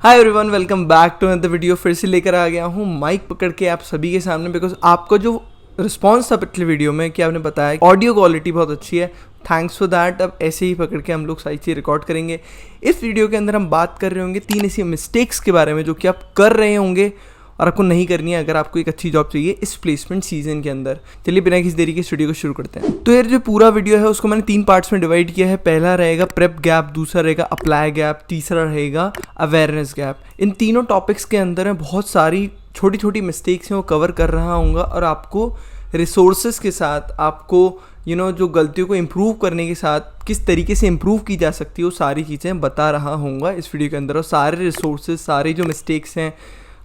Hi everyone, welcome back to another video. फिर से लेकर आ गया हूँ माइक पकड़ के आप सभी के सामने, बिकॉज आपका जो रिस्पॉन्स था पिछले वीडियो में कि आपने बताया ऑडियो क्वालिटी बहुत अच्छी है, थैंक्स फॉर दैट। अब ऐसे ही पकड़ के हम लोग सारी चीज़ रिकॉर्ड करेंगे। इस वीडियो के अंदर हम बात कर रहे होंगे 3 ऐसी मिस्टेक्स के बारे में जो कि आप कर रहे होंगे और आपको नहीं करनी है अगर आपको एक अच्छी जॉब चाहिए इस प्लेसमेंट सीजन के अंदर। चलिए बिना किसी देरी के इस वीडियो को शुरू करते हैं। तो यार जो पूरा वीडियो है उसको मैंने 3 पार्ट्स में डिवाइड किया है। पहला रहेगा प्रेप गैप, दूसरा रहेगा अप्लाई गैप, तीसरा रहेगा अवेयरनेस गैप। इन तीनों टॉपिक्स के अंदर मैं बहुत सारी छोटी छोटी मिस्टेक्स हैं वो कवर कर रहा हूँ और आपको रिसोर्सेज के साथ, आपको जो गलतियों को इम्प्रूव करने के साथ किस तरीके से इम्प्रूव की जा सकती है वो सारी चीज़ें बता रहा हूँगा इस वीडियो के अंदर। और सारे रिसोर्सेज, सारे जो मिस्टेक्स हैं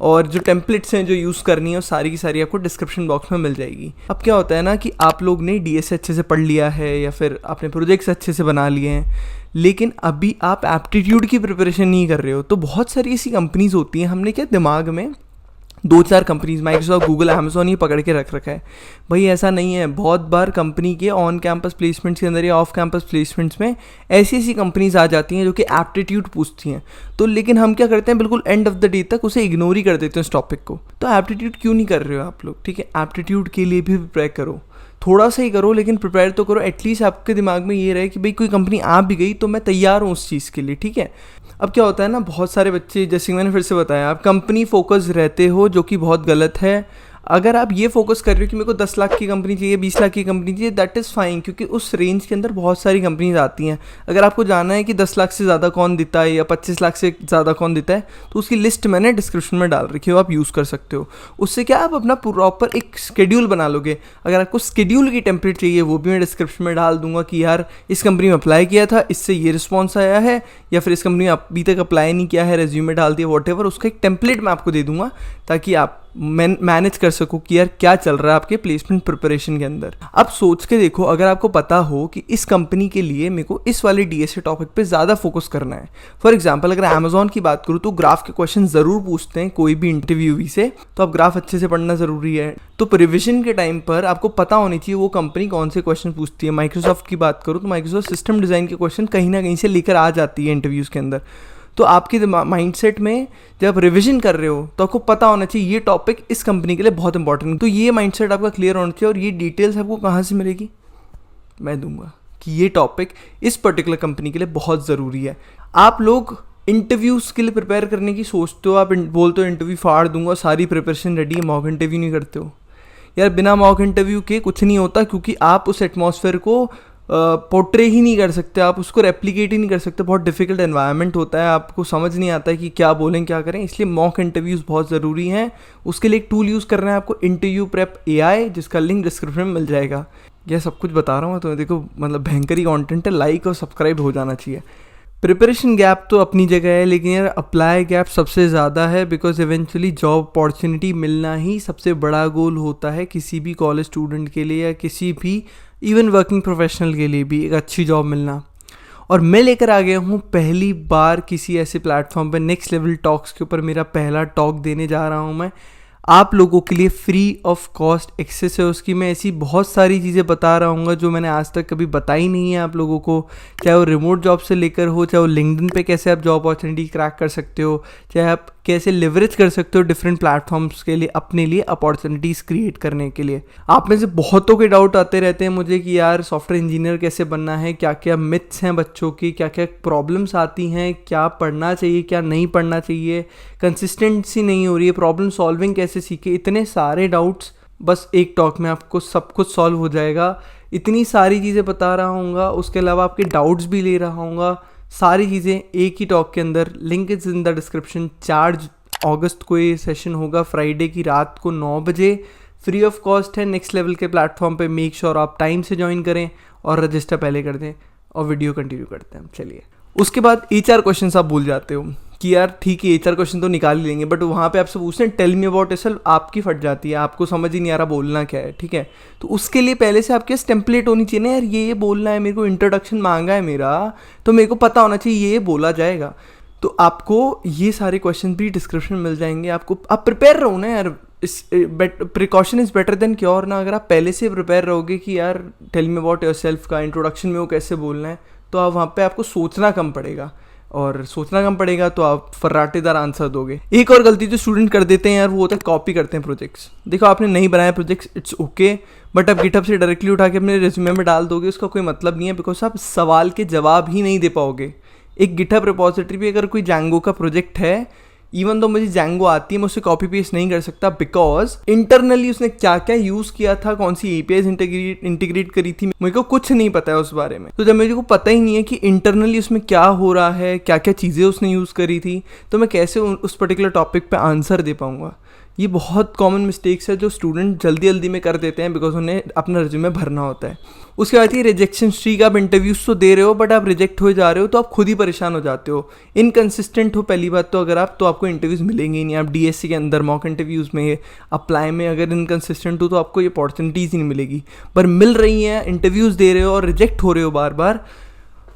और जो टेम्पलेट्स हैं जो यूज़ करनी है वो सारी की सारी आपको डिस्क्रिप्शन बॉक्स में मिल जाएगी। अब क्या होता है ना कि आप लोग ने डीएस अच्छे से पढ़ लिया है या फिर आपने प्रोजेक्ट्स अच्छे से बना लिए हैं, लेकिन अभी आप एप्टीट्यूड की प्रिपरेशन नहीं कर रहे हो। तो बहुत सारी ऐसी कंपनीज़ होती हैं, हमने क्या दिमाग में 2-4 कंपनीज माइक्रोसॉफ्ट, गूगल, अमेजोन ही पकड़ के रख रखा है। भाई ऐसा नहीं है। बहुत बार कंपनी के ऑन कैंपस प्लेसमेंट्स के अंदर या ऑफ कैंपस प्लेसमेंट्स में ऐसी ऐसी कंपनीज आ जाती हैं जो कि एप्टीट्यूड पूछती हैं। तो लेकिन हम क्या करते हैं, बिल्कुल एंड ऑफ द डे तक उसे इग्नोर ही कर देते हैं उस टॉपिक को। तो एप्टीट्यूड क्यों नहीं कर रहे हो आप लोग? ठीक है, एप्टीट्यूड के लिए भी प्रिपेयर करो, थोड़ा सा ही करो लेकिन प्रिपेयर तो करो। एटलीस्ट आपके दिमाग में ये रहे कि भाई कोई कंपनी आ भी गई तो मैं तैयार हूँ उस चीज़ के लिए। ठीक है। अब क्या होता है ना, बहुत सारे बच्चे, जैसे मैंने फिर से बताया, आप कंपनी फोकस रहते हो जो कि बहुत गलत है। अगर आप ये फोकस कर रहे हो कि मेरे को 10 लाख की कंपनी चाहिए, 20 लाख की कंपनी चाहिए, दैट इज़ फाइन, क्योंकि उस रेंज के अंदर बहुत सारी कंपनीज आती हैं। अगर आपको जाना है कि 10 लाख से ज़्यादा कौन देता है या 25 लाख से ज़्यादा कौन देता है, तो उसकी लिस्ट मैंने डिस्क्रिप्शन में डाल रखी हो, आप यूज़ कर सकते हो। उससे क्या आप अपना प्रॉपर एक शेड्यूल बना लोगे। अगर आपको शेड्यूल की टेम्पलेट चाहिए वो भी मैं डिस्क्रिप्शन में डाल दूंगा कि यार इस कंपनी में अप्लाई किया था, इससे ये रिस्पॉन्स आया है, या फिर इस कंपनी में अभी तक अप्लाई नहीं किया है, रेज्यूमे डाल दिया, वॉट एवर, उसका एक टेम्पलेट मैं आपको दे दूंगा ताकि आप मैनेज कर सको कि यार क्या चल रहा है आपके प्लेसमेंट प्रिपरेशन के अंदर। अब सोच के देखो, अगर आपको पता हो कि इस कंपनी के लिए मेरे को इस वाले डीएसए टॉपिक पे ज़्यादा फोकस करना है। फॉर एग्जांपल अगर अमेजोन की बात करूँ तो ग्राफ के क्वेश्चन ज़रूर पूछते हैं कोई भी इंटरव्यू से, तो आप ग्राफ अच्छे से पढ़ना ज़रूरी है। तो रिविजन के टाइम पर आपको पता होनी चाहिए वो कंपनी कौन से क्वेश्चन पूछती है। माइक्रोसॉफ्ट की बात करूँ तो माइक्रोसॉफ्ट सिस्टम डिज़ाइन के क्वेश्चन कहीं ना कहीं से लेकर आ जाती है इंटरव्यूज़ के अंदर। तो आपके माइंडसेट में जब रिवीजन कर रहे हो तो आपको पता होना चाहिए ये टॉपिक इस कंपनी के लिए बहुत इंपॉर्टेंट है। तो ये माइंडसेट आपका क्लियर होना चाहिए। और ये डिटेल्स आपको कहाँ से मिलेगी, मैं दूंगा कि ये टॉपिक इस पर्टिकुलर कंपनी के लिए बहुत ज़रूरी है। आप लोग इंटरव्यूज़ के लिए प्रिपेयर करने की सोचते हो, आप बोलते हो इंटरव्यू फाड़ दूंगा, सारी प्रिपरेशन रेडी है, मॉक इंटरव्यू नहीं करते हो। यार बिना मॉक इंटरव्यू के कुछ नहीं होता, क्योंकि आप उस एटमॉस्फेयर को पोर्ट्रे ही नहीं कर सकते, आप उसको रेप्लिकेट ही नहीं कर सकते। बहुत डिफिकल्ट एनवायरनमेंट होता है, आपको समझ नहीं आता है कि क्या बोलें क्या करें, इसलिए मॉक इंटरव्यूज़ बहुत ज़रूरी हैं। उसके लिए एक टूल यूज़ करना है आपको, इंटरव्यू प्रेप एआई, जिसका लिंक डिस्क्रिप्शन में मिल जाएगा। यह सब कुछ बता रहा हूँ तो देखो, मतलब भयंकर ही कॉन्टेंट है, लाइक और सब्सक्राइब हो जाना चाहिए। प्रिपरेशन गैप तो अपनी जगह है, लेकिन यार अप्लाई गैप सबसे ज़्यादा है, बिकॉज इवेंचुअली जॉब अपॉर्चुनिटी मिलना ही सबसे बड़ा गोल होता है किसी भी कॉलेज स्टूडेंट के लिए या किसी भी इवन वर्किंग प्रोफेशनल के लिए भी, एक अच्छी जॉब मिलना। और मैं लेकर आ गया हूँ पहली बार किसी ऐसे प्लेटफॉर्म पर नेक्स्ट लेवल टॉक्स के ऊपर मेरा पहला टॉक देने जा रहा हूँ मैं आप लोगों के लिए। फ्री ऑफ कॉस्ट एक्सेस है उसकी। मैं ऐसी बहुत सारी चीज़ें बता रहा हूँ जो मैंने आज तक कभी बताई नहीं है आप लोगों को, चाहे वो रिमोट जॉब से लेकर हो, चाहे वो लिंक्डइन पे कैसे आप जॉब अपॉर्चुनिटी क्रैक कर सकते हो, चाहे आप कैसे लेवरेज कर सकते हो डिफरेंट प्लेटफॉर्म्स के लिए अपने लिए अपॉर्चुनिटीज़ क्रिएट करने के लिए। आप में से बहुतों के डाउट आते रहते हैं मुझे कि यार सॉफ्टवेयर इंजीनियर कैसे बनना है, क्या क्या मिथ्स हैं बच्चों की, क्या क्या प्रॉब्लम्स आती हैं, क्या पढ़ना चाहिए क्या नहीं पढ़ना चाहिए, कंसिस्टेंसी नहीं हो रही है, प्रॉब्लम सॉल्विंग कैसे सीखे। इतने सारे डाउट्स बस एक टॉक में आपको सब कुछ सॉल्व हो जाएगा। इतनी सारी चीज़ें बता रहा हूँगा, उसके अलावा आपके डाउट्स भी ले रहा हूँगा, सारी चीज़ें एक ही टॉक के अंदर। Link is in the description. 4 अगस्त को ये सेशन होगा, फ्राइडे की रात को 9 बजे। फ्री ऑफ कॉस्ट है, नेक्स्ट लेवल के प्लेटफॉर्म पे। मेक श्योर आप टाइम से ज्वाइन करें और रजिस्टर पहले कर दें। और वीडियो कंटिन्यू करते हैं। चलिए, उसके बाद HR क्वेश्चन आप भूल जाते हो कि यार ठीक है HR क्वेश्चन तो निकाल ही लेंगे, बट वहाँ पे आपसे पूछते हैं टेल मी अबाउट योरसेल्फ, आपकी फट जाती है, आपको समझ ही नहीं आ रहा बोलना क्या है। ठीक है, तो उसके लिए पहले से आपके पास टेम्पलेट होनी चाहिए ना, यार ये बोलना है, मेरे को इंट्रोडक्शन मांगा है मेरा, तो मेरे को पता होना चाहिए ये बोला जाएगा। तो आपको ये सारे क्वेश्चन भी डिस्क्रिप्शन में मिल जाएंगे। आप प्रिपेयर रहो ना यार, इस precaution is better than cure ना। अगर आप पहले से प्रिपेयर रहोगे कि यार टेल मी अबाउट योरसेल्फ का इंट्रोडक्शन में वो कैसे बोलना है, तो आप वहाँ पे आपको सोचना कम पड़ेगा। और सोचना कम पड़ेगा, तो आप फर्राटेदार आंसर दोगे। एक और गलती जो स्टूडेंट कर देते हैं यार, वो होता है कॉपी करते हैं प्रोजेक्ट्स। देखो आपने नहीं बनाया प्रोजेक्ट्स, इट्स ओके, बट आप गिटहब से डायरेक्टली उठा के अपने रिज्यूमे में डाल दोगे, उसका कोई मतलब नहीं है, बिकॉज आप सवाल के जवाब ही नहीं दे पाओगे। एक गिटहब रिपोजिटरी पे अगर कोई जैंगो का प्रोजेक्ट है, इवन तो मुझे जैंगो आती है, मैं उससे कॉपी पेस्ट नहीं कर सकता, बिकॉज इंटरनली उसने क्या क्या यूज किया था, कौन सी एपीआईज इंटीग्रेट करी थी, मेरे को कुछ नहीं पता है उस बारे में। तो जब मेरे को पता ही नहीं है कि इंटरनली उसमें क्या हो रहा है, क्या क्या चीज़ें उसने यूज़ करी थी, तो मैं कैसे उस पर्टिकुलर टॉपिक पे आंसर दे पाऊंगा। ये बहुत कॉमन मिस्टेक्स है जो स्टूडेंट जल्दी जल्दी में कर देते हैं, बिकॉज उन्हें अपना रिज्यूमे भरना होता है। उसके बाद ये रिजेक्शन स्ट्रीक, आप इंटरव्यूज तो दे रहे हो बट आप रिजेक्ट हो जा रहे हो, तो आप खुद ही परेशान हो जाते हो। इनकन्सिस्टेंट हो पहली बात तो, अगर आप, तो आपको इंटरव्यूज़ मिलेंगे ही नहीं। आप डीएससी के अंदर मॉक इंटरव्यूज़ में, अप्लाई में अगर इनकन्सिस्टेंट हो तो आपको ये अपॉर्चुनिटीज़ ही नहीं मिलेगी। पर मिल रही हैं, इंटरव्यूज़ दे रहे हो और रिजेक्ट हो रहे हो बार बार,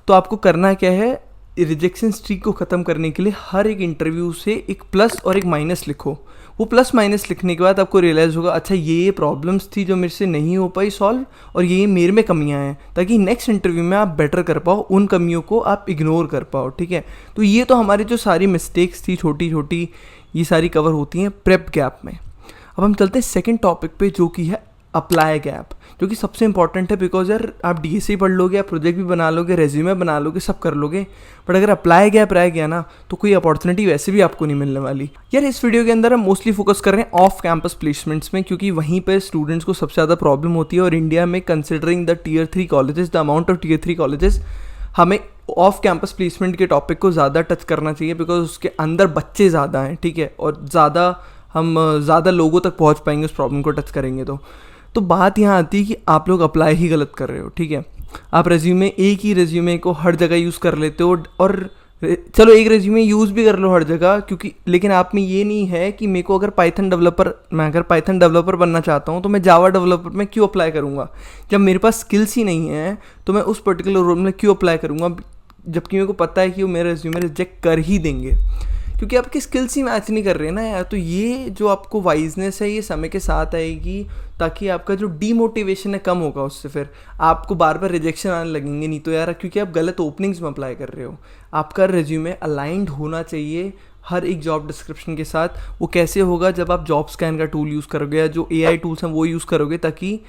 तो आपको करना क्या है, रिजेक्शन स्ट्रीक को ख़त्म करने के लिए हर एक इंटरव्यू से एक प्लस और एक माइनस लिखो। वो प्लस माइनस लिखने के बाद आपको रियलाइज़ होगा, अच्छा ये प्रॉब्लम्स थी जो मेरे से नहीं हो पाई सॉल्व, और ये मेरे में कमियां हैं, ताकि नेक्स्ट इंटरव्यू में आप बेटर कर पाओ, उन कमियों को आप इग्नोर कर पाओ। ठीक है, तो ये तो हमारी जो सारी मिस्टेक्स थी छोटी छोटी, ये सारी कवर होती हैं प्रेप गैप में। अब हम चलते हैं सेकेंड टॉपिक पे, जो कि है अप्लाई गैप, जो कि सबसे इंपॉर्टेंट है। बिकॉज यार आप डीएससी पढ़ लोगे, आप प्रोजेक्ट भी बना लोगे, रेज्यूमे बना लोगे, सब कर लोगे, बट अगर अप्लाई गैप रह गया ना, तो कोई अपॉर्चुनिटी वैसे भी आपको नहीं मिलने वाली। यार इस वीडियो के अंदर हम मोस्टली फोकस कर रहे हैं ऑफ कैंपस प्लेसमेंट्स में, क्योंकि वहीं पर स्टूडेंट्स को सबसे ज़्यादा प्रॉब्लम होती है। और इंडिया में considering the tier 3 colleges, the amount of tier 3 colleges, हमें ऑफ कैंपस प्लेसमेंट के टॉपिक को ज़्यादा टच करना चाहिए, बिकॉज उसके अंदर बच्चे ज़्यादा हैं। ठीक है, और हम ज़्यादा लोगों तक पहुँच पाएंगे उस प्रॉब्लम को टच करेंगे तो बात यहाँ आती है कि आप लोग अप्लाई ही गलत कर रहे हो। ठीक है, आप रेज्यूमे, एक ही रेज्यूमे को हर जगह यूज़ कर लेते हो, और चलो एक रेज्यूमे यूज़ भी कर लो हर जगह, क्योंकि लेकिन आप में ये नहीं है कि मेरे को मैं अगर पाइथन डेवलपर बनना चाहता हूँ, तो मैं जावा डेवलपर में क्यों अप्लाई करूँगा। जब मेरे पास स्किल्स ही नहीं है तो मैं उस पर्टिकुलर रोल में क्यों अप्लाई करूँगा, जबकि मेरे को पता है कि वो मेरा रेज्यूमे रिजेक्ट कर ही देंगे, क्योंकि आपकी स्किल्स ही मैच नहीं कर रहे हैं ना यार। तो ये जो आपको वाइजनेस है, ये समय के साथ आएगी, ताकि आपका जो डीमोटिवेशन है कम होगा। उससे फिर आपको बार बार रिजेक्शन आने लगेंगे नहीं तो यार, क्योंकि आप गलत ओपनिंग्स में अप्लाई कर रहे हो। आपका रिज्यूमे अलाइंड होना चाहिए हर एक जॉब डिस्क्रिप्शन के साथ। वो कैसे होगा, जब आप जॉब स्कैन का टूल यूज़ करोगे या जो AI टूल्स हैं वो यूज़ करोगे, ताकि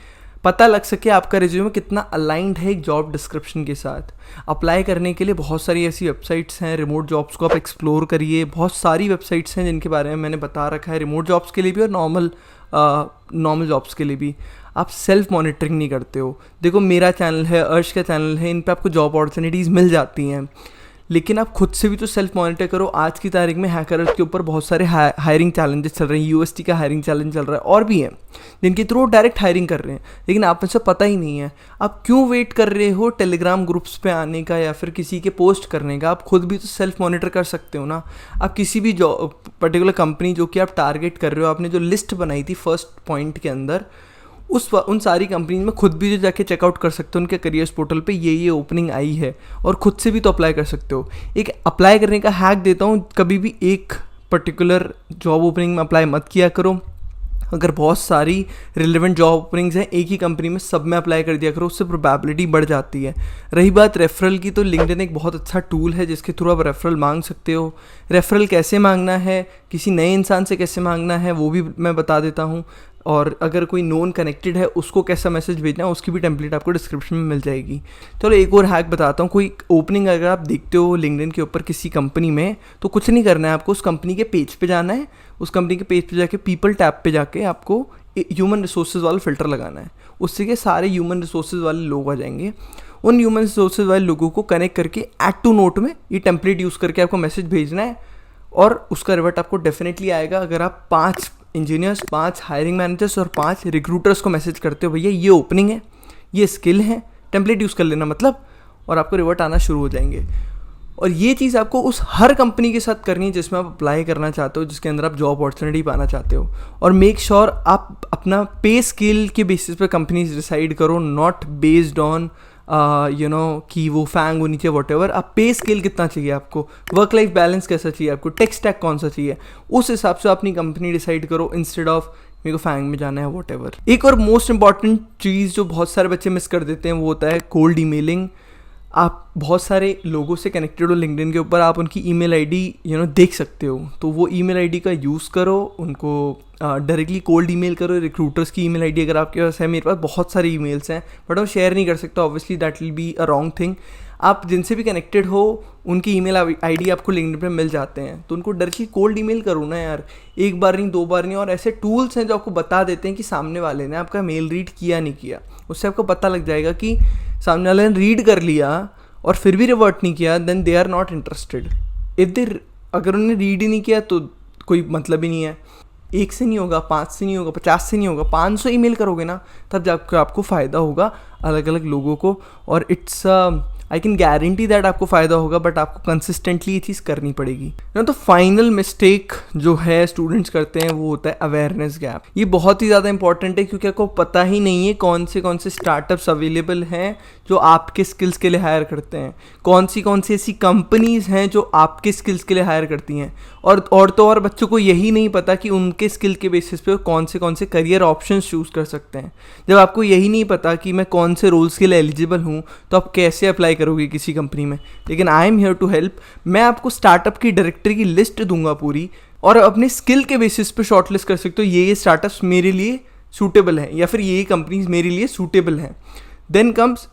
पता लग सके आपका रिज्यूमे कितना अलाइंड है एक जॉब डिस्क्रिप्शन के साथ। अप्लाई करने के लिए बहुत सारी ऐसी वेबसाइट्स हैं, रिमोट जॉब्स को आप एक्सप्लोर करिए। बहुत सारी वेबसाइट्स हैं जिनके बारे में मैंने बता रखा है, रिमोट जॉब्स के लिए भी और नॉर्मल जॉब्स के लिए भी। आप सेल्फ मॉनिटरिंग नहीं करते हो। देखो मेरा चैनल है, अर्श का चैनल है, इन पे आपको जॉब अपॉर्चुनिटीज़ मिल जाती हैं, लेकिन आप खुद से भी तो सेल्फ मॉनिटर करो। आज की तारीख में हैकर्स के ऊपर बहुत सारे हायरिंग चैलेंजेस चल रहे हैं। यूएसटी का हायरिंग चैलेंज चल रहा है, और भी हैं जिनके थ्रू डायरेक्ट हायरिंग कर रहे हैं, लेकिन आप में से पता ही नहीं है। आप क्यों वेट कर रहे हो टेलीग्राम ग्रुप्स पे आने का या फिर किसी के पोस्ट करने का? आप खुद भी तो सेल्फ मॉनिटर कर सकते हो ना। आप किसी भी पर्टिकुलर कंपनी जो कि आप टारगेट कर रहे हो, आपने जो लिस्ट बनाई थी फर्स्ट पॉइंट के अंदर, उन सारी कंपनी में खुद भी जो जाके चेकआउट कर सकते हो उनके करियर्स पोर्टल पे ये ओपनिंग आई है, और खुद से भी तो अप्लाई कर सकते हो। एक अप्लाई करने का हैक देता हूँ, कभी भी एक पर्टिकुलर जॉब ओपनिंग में अप्लाई मत किया करो। अगर बहुत सारी रिलेवेंट जॉब ओपनिंग्स हैं एक ही कंपनी में, सब में अप्लाई कर दिया करो, उससे प्रोबेबिलिटी बढ़ जाती है। रही बात रेफरल की, तो लिंक्डइन एक बहुत अच्छा टूल है जिसके थ्रू आप रेफरल मांग सकते हो। रेफरल कैसे मांगना है, किसी नए इंसान से कैसे मांगना है, वो भी मैं बता देता हूँ। और अगर कोई नोन कनेक्टेड है उसको कैसा मैसेज भेजना है, उसकी भी टेम्पलेट आपको डिस्क्रिप्शन में मिल जाएगी। चलो एक और हैक बताता हूँ। कोई ओपनिंग अगर आप देखते हो लिंक्डइन के ऊपर किसी कंपनी में, तो कुछ नहीं करना है, आपको उस कंपनी के पेज पे जाना है। उस कंपनी के पेज पे जाके पीपल टैब पे जाके आपको ह्यूमन रिसोर्सेज वाला फिल्टर लगाना है। उससे के सारे ह्यूमन रिसोर्सेज वाले लोग आ जाएंगे। उन ह्यूमन रिसोर्सेज वाले लोगों को कनेक्ट करके ऐड टू नोट में ये टेम्पलेट यूज़ करके आपको मैसेज भेजना है, और उसका रिवर्ट आपको डेफिनेटली आएगा। अगर आप 5 इंजीनियर्स, 5 हायरिंग मैनेजर्स और 5 रिक्रूटर्स को मैसेज करते हो, भैया ये ओपनिंग है, ये स्किल है, टेम्पलेट यूज़ कर लेना मतलब, और आपको रिवर्ट आना शुरू हो जाएंगे। और ये चीज़ आपको उस हर कंपनी के साथ करनी है जिसमें आप अप्लाई करना चाहते हो, जिसके अंदर आप जॉब अपॉर्चुनिटी पाना चाहते हो। और मेक श्योर आप अपना पे स्केल के बेसिस पे कंपनीज डिसाइड करो, नॉट बेस्ड ऑन कि वो फैंग होनी चाहिए वॉट। आप पे स्केल कितना चाहिए आपको, वर्क लाइफ बैलेंस कैसा चाहिए आपको, टेक स्टैक कौन सा चाहिए, उस हिसाब से अपनी कंपनी डिसाइड करो, इंस्टेड ऑफ मेरे को फैंग में जाना है वॉट। एक और मोस्ट इंपॉर्टेंट चीज़ जो बहुत सारे बच्चे मिस कर देते हैं वो होता है कोल्ड ईमेलिंग। आप बहुत सारे लोगों से कनेक्टेड हो लिंक्डइन के ऊपर, आप उनकी ईमेल आईडी देख सकते हो, तो वो ईमेल आईडी का यूज़ करो, उनको डायरेक्टली कोल्ड ईमेल करो। रिक्रूटर्स की ईमेल आईडी अगर आपके पास है, मेरे पास बहुत सारे ईमेल्स हैं बट मैं शेयर नहीं कर सकता, obviously that will be a wrong thing. आप जिनसे भी कनेक्टेड हो उनकी ईमेल आईडी आपको लिंक्डइन पे मिल जाते हैं, तो उनको डायरेक्टली कोल्ड ईमेल करो ना यार, एक बार नहीं, 2 बार नहीं। और ऐसे टूल्स हैं जो आपको बता देते हैं कि सामने वाले ने आपका मेल रीड किया नहीं किया, उससे आपको पता लग जाएगा कि सामने वाले ने रीड कर लिया और फिर भी रिवर्ट नहीं किया, then they are not interested. अगर उन्होंने रीड ही नहीं किया तो कोई मतलब ही नहीं है। 1 से नहीं होगा, 5 से नहीं होगा, 50 से नहीं होगा, 500 ईमेल करोगे ना, तब जाकर आपको फ़ायदा होगा अलग अलग लोगों को। और it's I can guarantee that आपको फ़ायदा होगा, बट आपको कंसिस्टेंटली ये चीज़ करनी पड़ेगी ना। तो फाइनल मिस्टेक जो है स्टूडेंट्स करते हैं वो होता है अवेयरनेस गैप। ये बहुत ही ज़्यादा इंपॉर्टेंट है क्योंकि आपको पता ही नहीं है कौन से स्टार्टअप्स अवेलेबल हैं जो आपके स्किल्स के लिए हायर करते हैं, कौन सी ऐसी कंपनीज़ हैं जो आपके स्किल्स के लिए हायर करती हैं। और तो और बच्चों को यही नहीं पता कि उनके स्किल के बेसिस पे कौन से करियर ऑप्शंस चूज़ कर सकते हैं। जब आपको यही नहीं पता कि मैं कौन से रोल्स के लिए एलिजिबल हूँ, तो आप कैसे अप्लाई करोगे किसी कंपनी में। लेकिन I am here to help. मैं आपको स्टार्टअप की डायरेक्टरी की लिस्ट दूंगा पूरी, और अपने स्किल के बेसिस पे शॉर्टलिस्ट कर सकते हो, ये स्टार्टअप्स मेरे लिए सूटेबल हैं या फिर ये कंपनीज मेरे लिए सूटेबल हैं। देन कम्स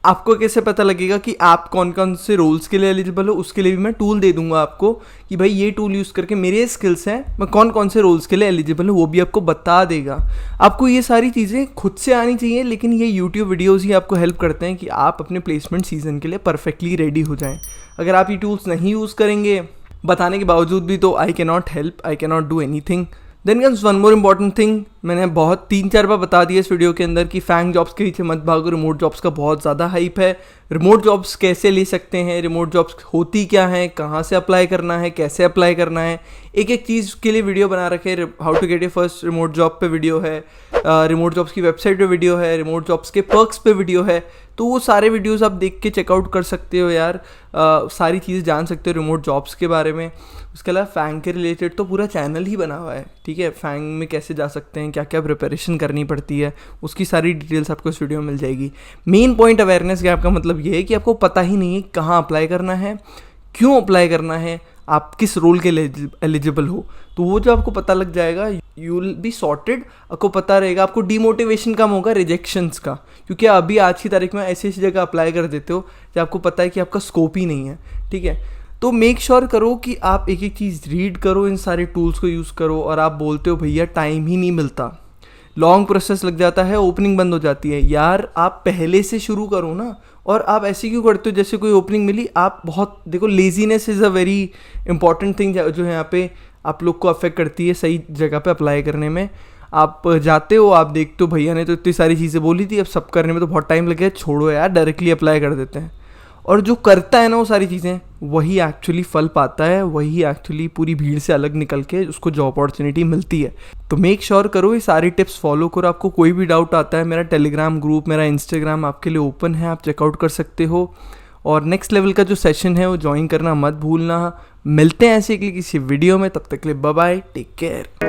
आपको कैसे पता लगेगा कि आप कौन से रोल्स के लिए एलिजिबल हो, उसके लिए भी मैं टूल दे दूंगा आपको कि भाई ये टूल यूज़ करके मेरे स्किल्स हैं, मैं कौन से रोल्स के लिए एलिजिबल हूँ, वो भी आपको बता देगा। आपको ये सारी चीज़ें खुद से आनी चाहिए, लेकिन ये यूट्यूब वीडियोज़ ही आपको हेल्प करते हैं कि आप अपने प्लेसमेंट सीजन के लिए परफेक्टली रेडी हो जाएँ। अगर आप ये टूल्स नहीं यूज़ करेंगे बताने के बावजूद भी, तो I can not help, I can not do anything. Then comes one more important thing, मैंने बहुत 3-4 बार बता दिया इस वीडियो के अंदर कि फैंग जॉब्स के पीछे मत भागो, रिमोट जॉब्स का बहुत ज़्यादा हाइप है। रिमोट जॉब्स कैसे ले सकते हैं, रिमोट जॉब्स होती क्या है, कहाँ से अप्लाई करना है, कैसे अप्लाई करना है, एक चीज़ के लिए वीडियो बना रखे। How to get a first remote job पे वीडियो है, रिमोट जॉब्स की वेबसाइट पे वीडियो है, रिमोट जॉब्स के पर्क्स पे वीडियो है। तो वो सारे वीडियोस आप देख के चेकआउट कर सकते हो यार, सारी चीज़ें जान सकते हो रिमोट जॉब्स के बारे में। उसके अलावा फैंग के रिलेटेड तो पूरा चैनल ही बना हुआ है, ठीक है। फैंग में कैसे जा सकते हैं, क्या क्या प्रिपरेशन करनी पड़ती है, उसकी सारी डिटेल्स आपको इस वीडियो में मिल जाएगी। मेन पॉइंट अवेयरनेस गैप का मतलब ये है कि आपको पता ही नहीं है कहाँ अप्लाई करना है, क्यों अप्लाई करना है, आप किस रोल के लिए एलिजिबल हो। तो वो जो आपको पता लग जाएगा, यू विल बी सॉर्टेड। आपको पता रहेगा, आपको डीमोटिवेशन कम होगा रिजेक्शंस का, क्योंकि अभी आज की तारीख में ऐसी जगह अप्लाई कर देते हो जब आपको पता है कि आपका स्कोप ही नहीं है, ठीक है। तो मेक श्योर करो कि आप एक चीज़ रीड करो, इन सारे टूल्स को यूज़ करो। और आप बोलते हो भैया टाइम ही नहीं मिलता, लॉन्ग प्रोसेस लग जाता है, ओपनिंग बंद हो जाती है, यार आप पहले से शुरू करो ना। और आप ऐसे क्यों करते हो जैसे कोई ओपनिंग मिली, आप बहुत देखो, laziness is a very important thing जो है यहाँ पे आप लोग को अफेक्ट करती है सही जगह पे अप्लाई करने में। आप जाते हो, आप देखते हो भैया ने तो इतनी सारी चीज़ें बोली थी, अब सब करने में तो बहुत टाइम लगेगा, छोड़ो यार डायरेक्टली अप्लाई कर देते हैं। और जो करता है ना वो सारी चीज़ें, वही एक्चुअली फल पाता है, वही एक्चुअली पूरी भीड़ से अलग निकल के उसको जॉब अपॉर्चुनिटी मिलती है। तो मेक श्योर करो ये सारी टिप्स फॉलो करो। आपको कोई भी डाउट आता है, मेरा टेलीग्राम ग्रुप, मेरा इंस्टाग्राम आपके लिए ओपन है, आप चेकआउट कर सकते हो। और नेक्स्ट लेवल का जो सेशन है वो ज्वाइन करना मत भूलना। मिलते हैं ऐसे किसी वीडियो में, तब तक के लिए बाय बाय, टेक केयर।